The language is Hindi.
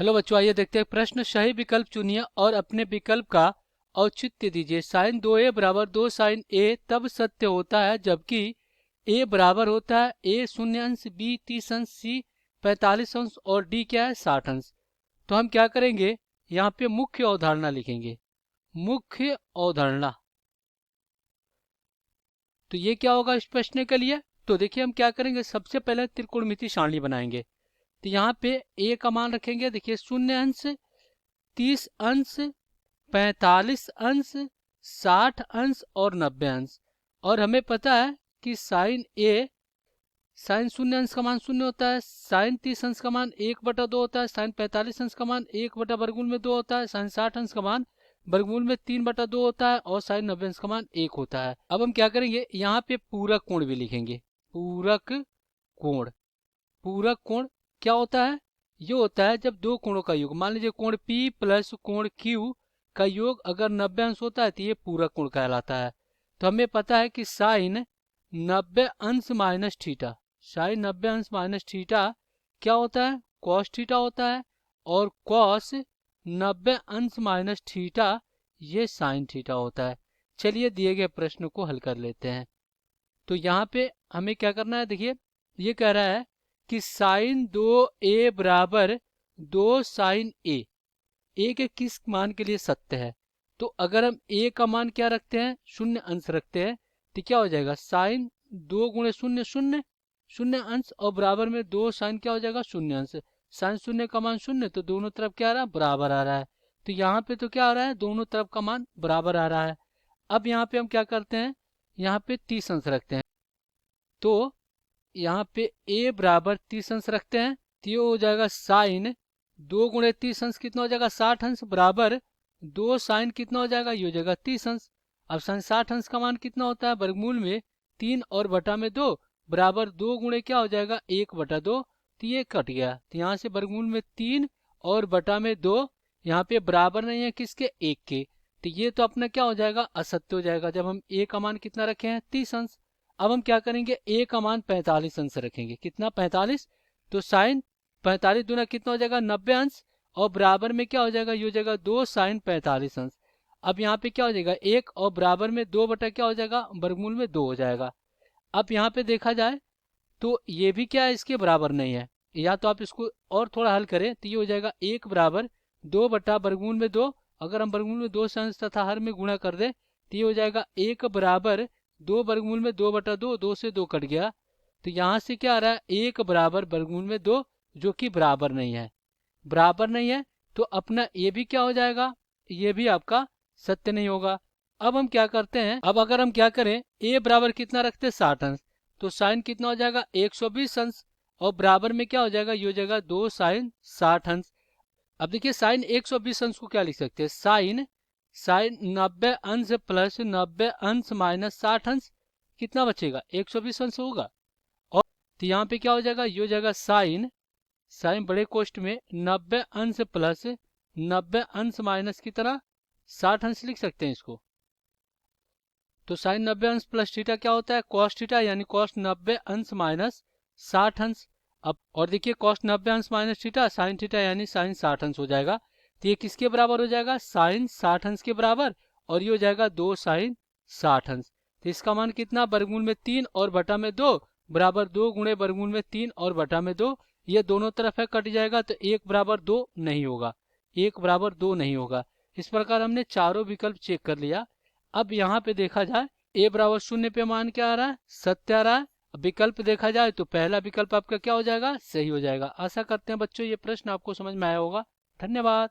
हेलो बच्चों, आइए देखते हैं प्रश्न। सही विकल्प चुनिए और अपने विकल्प का औचित्य दीजिए। साइन 2a बराबर 2 साइन a तब सत्य होता है जबकि a बराबर होता है a 0 अंश, b 30 अंश, c 45 अंश और d क्या है 60 अंश। तो हम क्या करेंगे, यहाँ पे मुख्य अवधारणा लिखेंगे। मुख्य अवधारणा, तो ये क्या होगा इस प्रश्न के लिए। तो देखिए हम क्या करेंगे, सबसे पहले त्रिकोणमिति सारणी बनाएंगे। तो यहाँ पे a का मान रखेंगे, देखिए 0 अंश, 30 अंश, 45 अंश, 60 अंश और 90 अंश। और हमें पता है कि साइन 0 अंश का मान 0 होता है, साइन 30 अंश का मान 1/2 होता है, साइन 45 अंश का मान 1/वर्गमूल में 2 होता है, साइन 60 अंश का मान वर्गमूल में 3/2 होता है और साइन 90 अंश का मान 1 होता है। अब हम क्या करेंगे, यहाँ पे पूरक कोण भी लिखेंगे। पूरक कोण, पूरक कोण क्या होता है, ये होता है जब दो कोणों का योग, मान लीजिए कोण P प्लस कोण Q का योग अगर 90 अंश होता है तो ये पूरक कोण कहलाता है। तो हमें पता है कि साइन 90 अंश माइनस थीटा, साइन 90 अंश माइनस थीटा क्या होता है, कॉस थीटा होता है। और कॉस 90 अंश माइनस थीटा ये साइन थीटा होता है। चलिए दिए गए प्रश्न को हल कर लेते हैं। तो यहाँ पे हमें क्या करना है, देखिए ये कह रहा है कि साइन 2a बराबर 2 साइन a के किस मान के लिए सत्य है। तो अगर हम a का मान क्या रखते हैं, 0 अंश रखते हैं, तो क्या हो जाएगा, साइन 2 गुणे 0 0, 0 अंश और बराबर में 2 साइन क्या हो जाएगा 0 अंश। साइन 0 का मान 0, तो दोनों तरफ क्या आ रहा है, बराबर आ रहा है। तो यहाँ पे तो क्या आ रहा है, दोनों तरफ का मान बराबर आ रहा है। अब यहाँ पे हम क्या करते हैं, यहाँ पे 30 अंश रखते हैं। तो यहाँ पे a बराबर 30 अंश रखते हैं, तो ये हो जाएगा साइन 2 गुणे 30 अंश कितना हो जाएगा 60 अंश, बराबर 2 साइन कितना हो जाएगा, ये हो जाएगा 30 अंश। अब साइन 60 अंश का मान कितना होता है, वर्गमूल में 3 और बटा में 2 बराबर 2 गुणे क्या हो जाएगा 1/2। तो ये कट गया, तो यहाँ से वर्गमूल में 3 और बटा में 2 यहाँ पे बराबर नहीं है किसके, 1 के। तो ये तो अपना क्या हो जाएगा, असत्य हो जाएगा जब हम a का मान कितना रखे हैं 30 अंश। अब हम क्या करेंगे, a का मान 45 अंश रखेंगे, कितना 45। तो साइन 45 दूना कितना हो जाएगा 90 अंश और बराबर में क्या हो जाएगा, ये हो जाएगा 2 साइन 45 अंश। अब यहाँ पे क्या हो जाएगा 1 और बराबर में 2 बटा क्या हो जाएगा, वर्गमूल में 2 हो जाएगा। अब यहाँ पे देखा जाए तो ये भी क्या है, इसके बराबर नहीं है। या तो आप इसको और थोड़ा हल करें तो ये हो जाएगा 1 बराबर 2 बटा वर्गमूल में 2। अगर हम वर्गमूल में 2 से अंश तथा हर में गुणा कर दें तो ये हो जाएगा 1 बराबर 2 वर्गमूल में 2/2, 2 से 2 कट गया। तो यहाँ से क्या आ रहा है, 1 बराबर वर्गमूल में 2, जो कि बराबर नहीं है। बराबर नहीं है तो अपना ये भी क्या हो जाएगा, ये भी आपका सत्य नहीं होगा। अब हम क्या करते हैं, अब अगर हम क्या करें, a बराबर कितना रखते हैं 60 अंश, तो साइन कितना हो जाएगा 120 अंश और बराबर में क्या हो जाएगा, ये हो जाएगा 2 साइन 60 अंश। अब देखिए साइन 120 अंश को क्या लिख सकते हैं, साइन साइन 90 अंश प्लस 90 अंश माइनस 60 अंश, कितना बचेगा 120 अंश होगा। और तो यहाँ पे क्या हो जाएगा, ये हो जाएगा साइन साइन बड़े कोष्ठ में 90 अंश प्लस 90 अंश माइनस की तरह 60 अंश लिख सकते हैं इसको। तो साइन 90 अंश प्लस थीटा क्या होता है, कॉस थीटा, यानी कॉस 90 अंश माइनस 60 अंश। अब और देखिए कॉस 90 अंश माइनस थीटा साइन थीटा यानी साइन 60 अंश हो जाएगा। तो ये किसके बराबर हो जाएगा, साइन 60 अंश के बराबर, और ये हो जाएगा 2 साइन 60 अंश। तो इसका मान कितना, वर्गमूल में 3 और बटा में 2 बराबर 2 गुणे वर्गमूल में 3 और बटा में 2, ये दोनों तरफ है कट जाएगा, तो 1 बराबर 2 नहीं होगा, 1 बराबर 2 नहीं होगा। इस प्रकार हमने चारों विकल्प चेक कर लिया। अब यहाँ पे देखा जाए a बराबर 0 पे मान क्या आ रहा है, सत्य आ रहा है। विकल्प देखा जाए तो पहला विकल्प आपका क्या हो जाएगा, सही हो जाएगा। आशा करते हैं बच्चों ये प्रश्न आपको समझ में आया होगा। धन्यवाद।